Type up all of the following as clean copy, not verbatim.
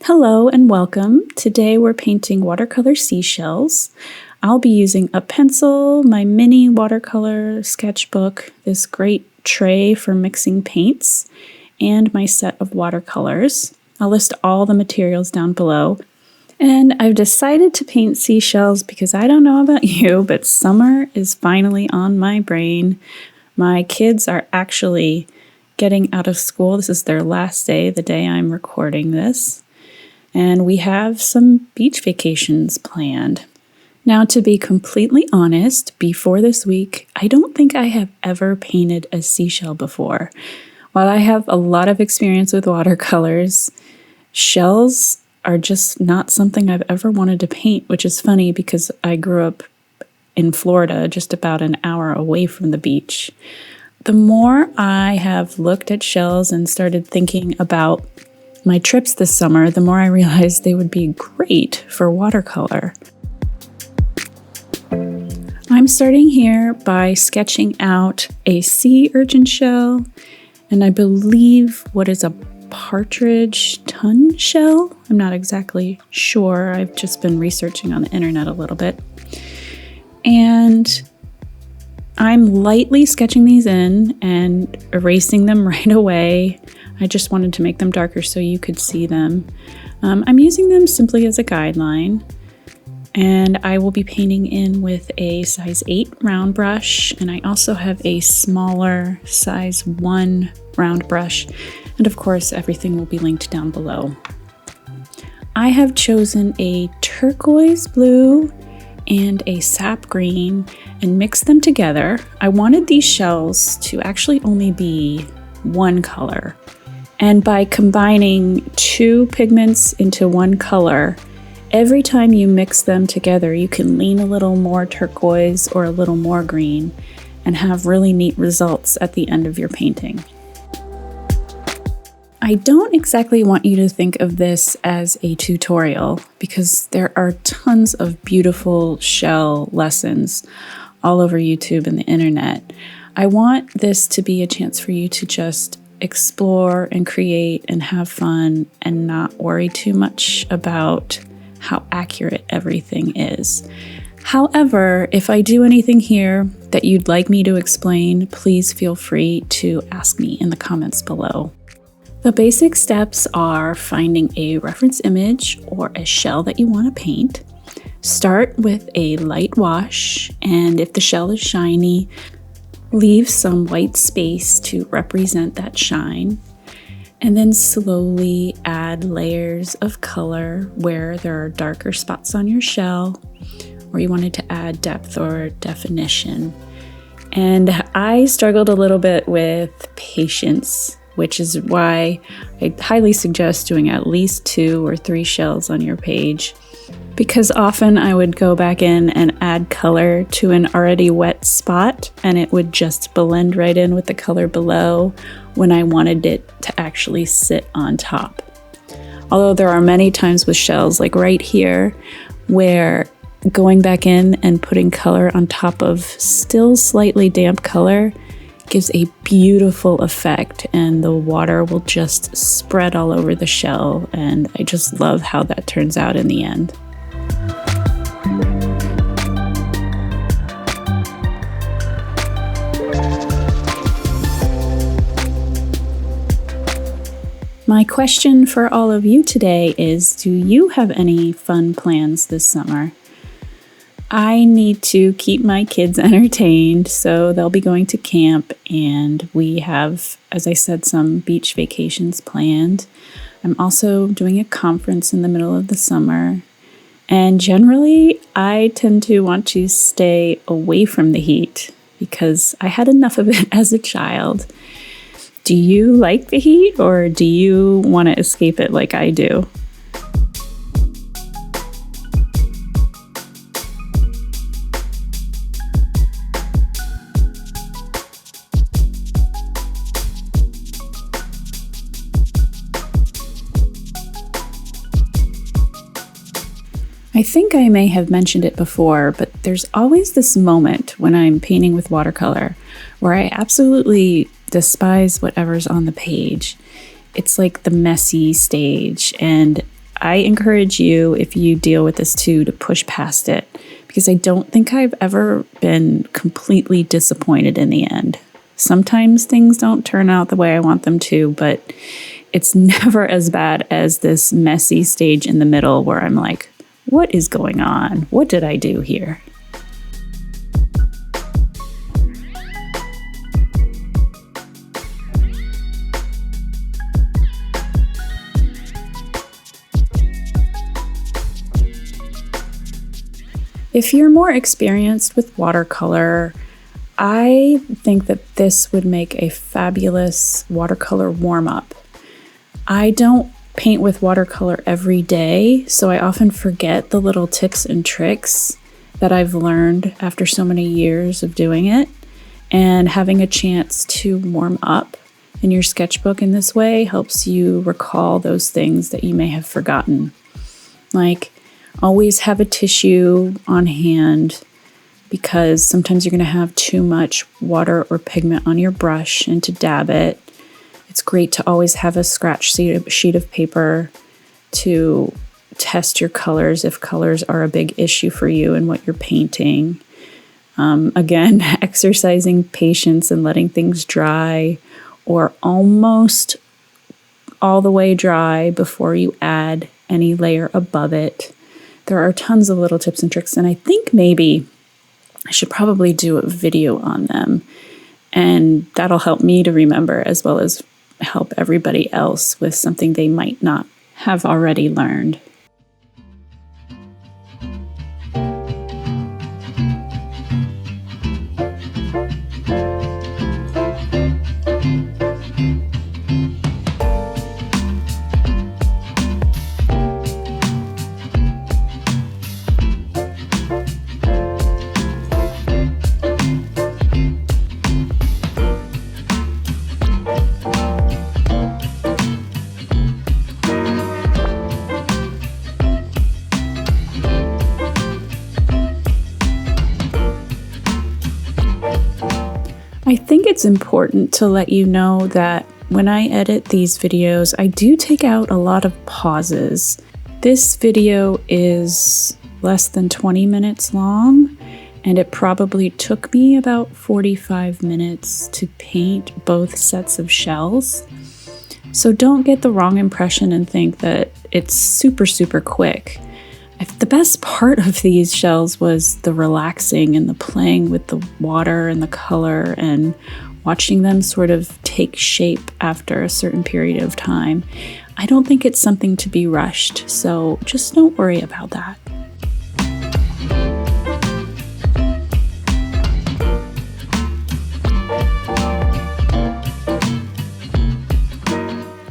Hello and welcome. Today we're painting watercolor seashells. I'll be using a pencil, my mini watercolor sketchbook, this great tray for mixing paints, and my set of watercolors. I'll list all the materials down below. And I've decided to paint seashells because I don't know about you, but summer is finally on my brain. My kids are actually getting out of school. This is their last day, the day I'm recording this. And we have some beach vacations planned. Now, to be completely honest, before this week, I don't think I have ever painted a seashell before. While I have a lot of experience with watercolors, shells are just not something I've ever wanted to paint, which is funny because I grew up in Florida, just about an hour away from the beach. The more I have looked at shells and started thinking about my trips this summer, the more I realized they would be great for watercolor. I'm starting here by sketching out a sea urchin shell, and I believe what is a partridge tun shell. I'm not exactly sure. I've just been researching on the internet a little bit. And I'm lightly sketching these in and erasing them right away. I just wanted to make them darker so you could see them. I'm using them simply as a guideline, and I will be painting in with a size 8 round brush, and I also have a smaller size 1 round brush, and of course everything will be linked down below. I have chosen a turquoise blue and a sap green and mixed them together. I wanted these shells to actually only be one color. And by combining two pigments into one color, every time you mix them together, you can lean a little more turquoise or a little more green and have really neat results at the end of your painting. I don't exactly want you to think of this as a tutorial because there are tons of beautiful shell lessons all over YouTube and the internet. I want this to be a chance for you to just explore and create and have fun and not worry too much about how accurate everything is. However, if I do anything here that you'd like me to explain, please feel free to ask me in the comments below. The basic steps are finding a reference image or a shell that you want to paint. Start with a light wash, and if the shell is shiny, leave some white space to represent that shine, and then slowly add layers of color where there are darker spots on your shell or you wanted to add depth or definition. And I struggled a little bit with patience, which is why I highly suggest doing at least 2 or 3 shells on your page, because often I would go back in and add color to an already wet spot and it would just blend right in with the color below when I wanted it to actually sit on top. Although there are many times with shells, like right here, where going back in and putting color on top of still slightly damp color gives a beautiful effect, and the water will just spread all over the shell, and I just love how that turns out in the end. My question for all of you today is, do you have any fun plans this summer? I need to keep my kids entertained, so they'll be going to camp, and we have, as I said, some beach vacations planned. I'm also doing a conference in the middle of the summer, and generally I tend to want to stay away from the heat because I had enough of it as a child. Do you like the heat, or do you want to escape it like I do? I think I may have mentioned it before, but there's always this moment when I'm painting with watercolor where I absolutely despise whatever's on the page. It's like the messy stage, and I encourage you, if you deal with this too, to push past it, because I don't think I've ever been completely disappointed in the end. Sometimes things don't turn out the way I want them to, but it's never as bad as this messy stage in the middle where I'm like, what is going on? What did I do here? If you're more experienced with watercolor, I think that this would make a fabulous watercolor warm-up. I don't paint with watercolor every day, so I often forget the little tips and tricks that I've learned after so many years of doing it. And having a chance to warm up in your sketchbook in this way helps you recall those things that you may have forgotten. Like, always have a tissue on hand, because sometimes you're going to have too much water or pigment on your brush, and to dab it. It's great to always have a scratch sheet of paper to test your colors if colors are a big issue for you and what you're painting. Again, exercising patience and letting things dry or almost all the way dry before you add any layer above it. There are tons of little tips and tricks, and I think maybe I should probably do a video on them, and that'll help me to remember as well as help everybody else with something they might not have already learned. I think it's important to let you know that when I edit these videos, I do take out a lot of pauses. This video is less than 20 minutes long, and it probably took me about 45 minutes to paint both sets of shells. So don't get the wrong impression and think that it's super, super quick. The best part of these shells was the relaxing and the playing with the water and the color and watching them sort of take shape after a certain period of time. I don't think it's something to be rushed, so just don't worry about that.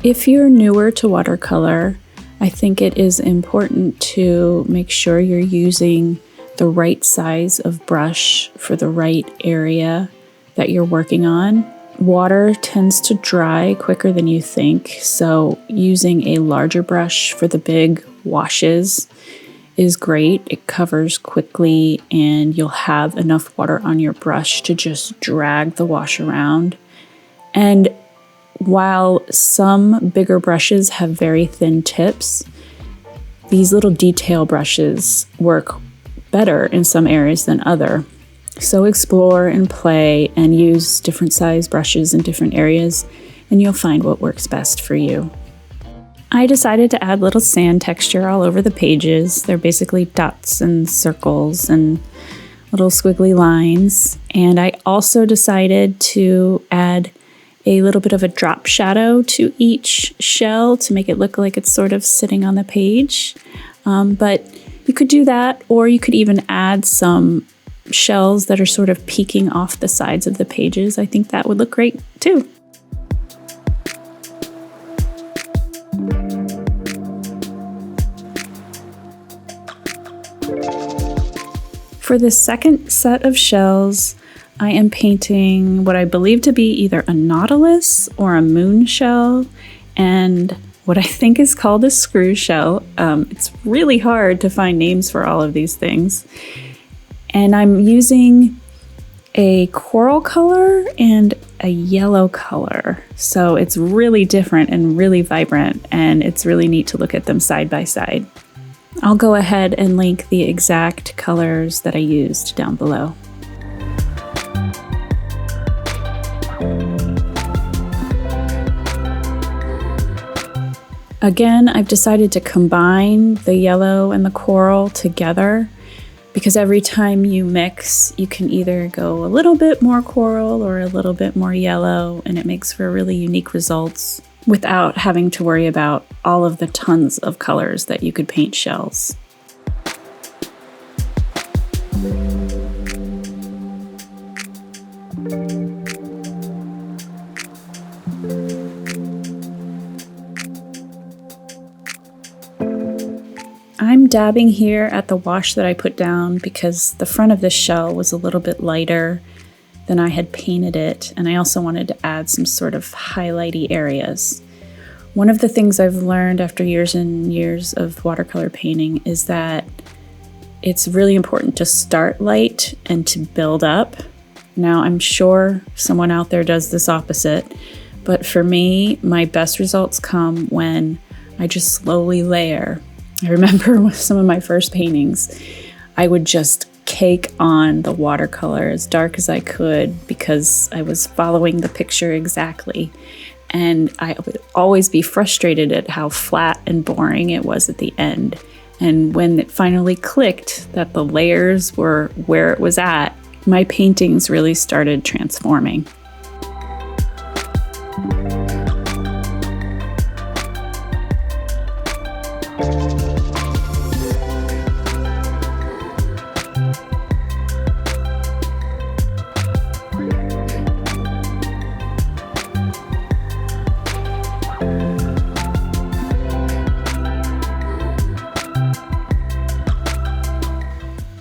If you're newer to watercolor, I think it is important to make sure you're using the right size of brush for the right area that you're working on. Water tends to dry quicker than you think, so using a larger brush for the big washes is great. It covers quickly and you'll have enough water on your brush to just drag the wash around. And while some bigger brushes have very thin tips, these little detail brushes work better in some areas than other. So explore and play and use different size brushes in different areas, and you'll find what works best for you. I decided to add little sand texture all over the pages. They're basically dots and circles and little squiggly lines. And I also decided to add a little bit of a drop shadow to each shell to make it look like it's sort of sitting on the page. But you could do that, or you could even add some shells that are sort of peeking off the sides of the pages. I think that would look great too. For the second set of shells, I am painting what I believe to be either a nautilus or a moon shell, and what I think is called a screw shell. It's really hard to find names for all of these things. And I'm using a coral color and a yellow color. So it's really different and really vibrant, and it's really neat to look at them side by side. I'll go ahead and link the exact colors that I used down below. Again, I've decided to combine the yellow and the coral together because every time you mix, you can either go a little bit more coral or a little bit more yellow, and it makes for really unique results without having to worry about all of the tons of colors that you could paint shells. I'm dabbing here at the wash that I put down because the front of this shell was a little bit lighter than I had painted it, and I also wanted to add some sort of highlighty areas. One of the things I've learned after years and years of watercolor painting is that it's really important to start light and to build up. Now, I'm sure someone out there does this opposite, but for me, my best results come when I just slowly layer. I remember with some of my first paintings, I would just cake on the watercolor as dark as I could because I was following the picture exactly. And I would always be frustrated at how flat and boring it was at the end. And when it finally clicked that the layers were where it was at, my paintings really started transforming.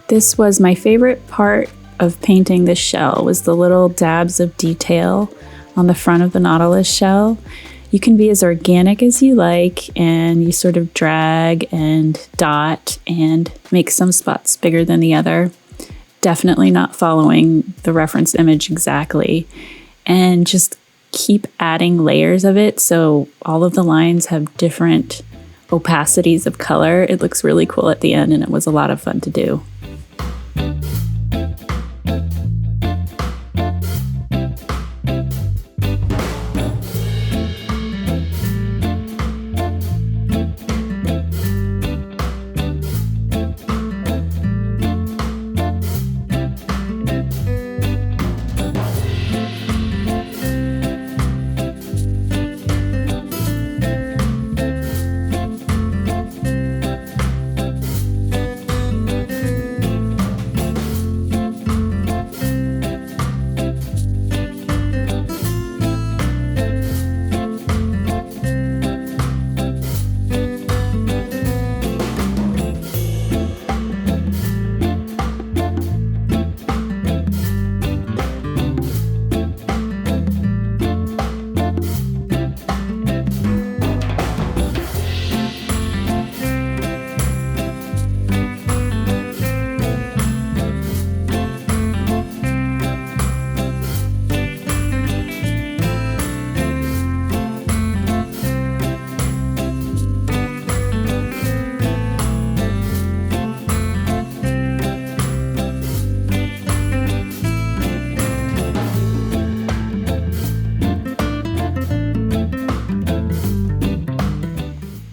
This was my favorite part of painting this shell, was the little dabs of detail on the front of the nautilus shell. You can be as organic as you like, and you sort of drag and dot and make some spots bigger than the other. Definitely not following the reference image exactly. And just keep adding layers of it so all of the lines have different opacities of color. It looks really cool at the end, and it was a lot of fun to do.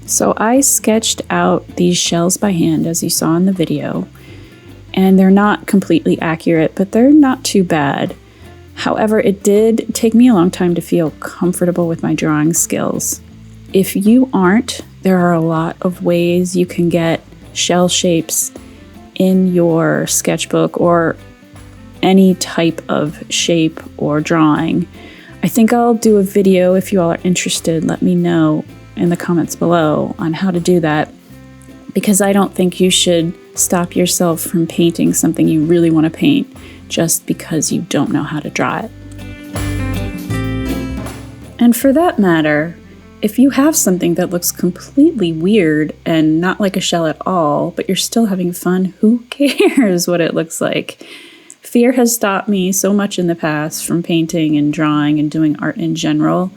So I sketched out these shells by hand, as you saw in the video, and they're not completely accurate, but they're not too bad. However, it did take me a long time to feel comfortable with my drawing skills. If you aren't, there are a lot of ways you can get shell shapes in your sketchbook or any type of shape or drawing. I think I'll do a video if you all are interested. Let me know in the comments below on how to do that, because I don't think you should stop yourself from painting something you really want to paint just because you don't know how to draw it. And for that matter, if you have something that looks completely weird and not like a shell at all, but you're still having fun, who cares what it looks like? Fear has stopped me so much in the past from painting and drawing and doing art in general,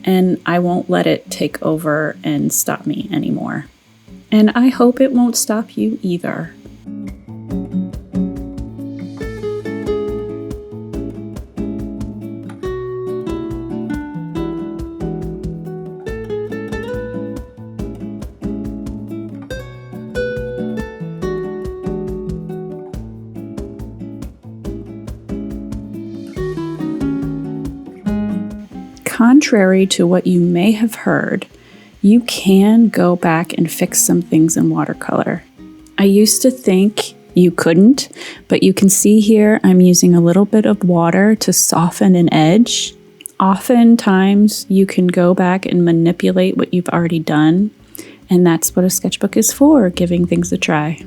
and I won't let it take over and stop me anymore. And I hope it won't stop you either. Contrary to what you may have heard, you can go back and fix some things in watercolor. I used to think you couldn't, but you can see here I'm using a little bit of water to soften an edge. Oftentimes you can go back and manipulate what you've already done, and that's what a sketchbook is for, giving things a try.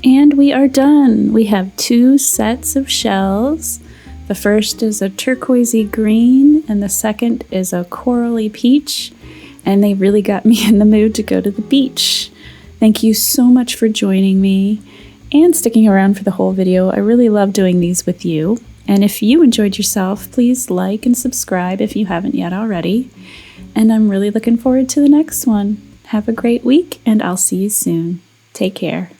And we are done. We have 2 sets of shells. The first is a turquoisey green and the second is a corally peach. And they really got me in the mood to go to the beach. Thank you so much for joining me and sticking around for the whole video. I really love doing these with you. And if you enjoyed yourself, please like and subscribe if you haven't yet already. And I'm really looking forward to the next one. Have a great week and I'll see you soon. Take care.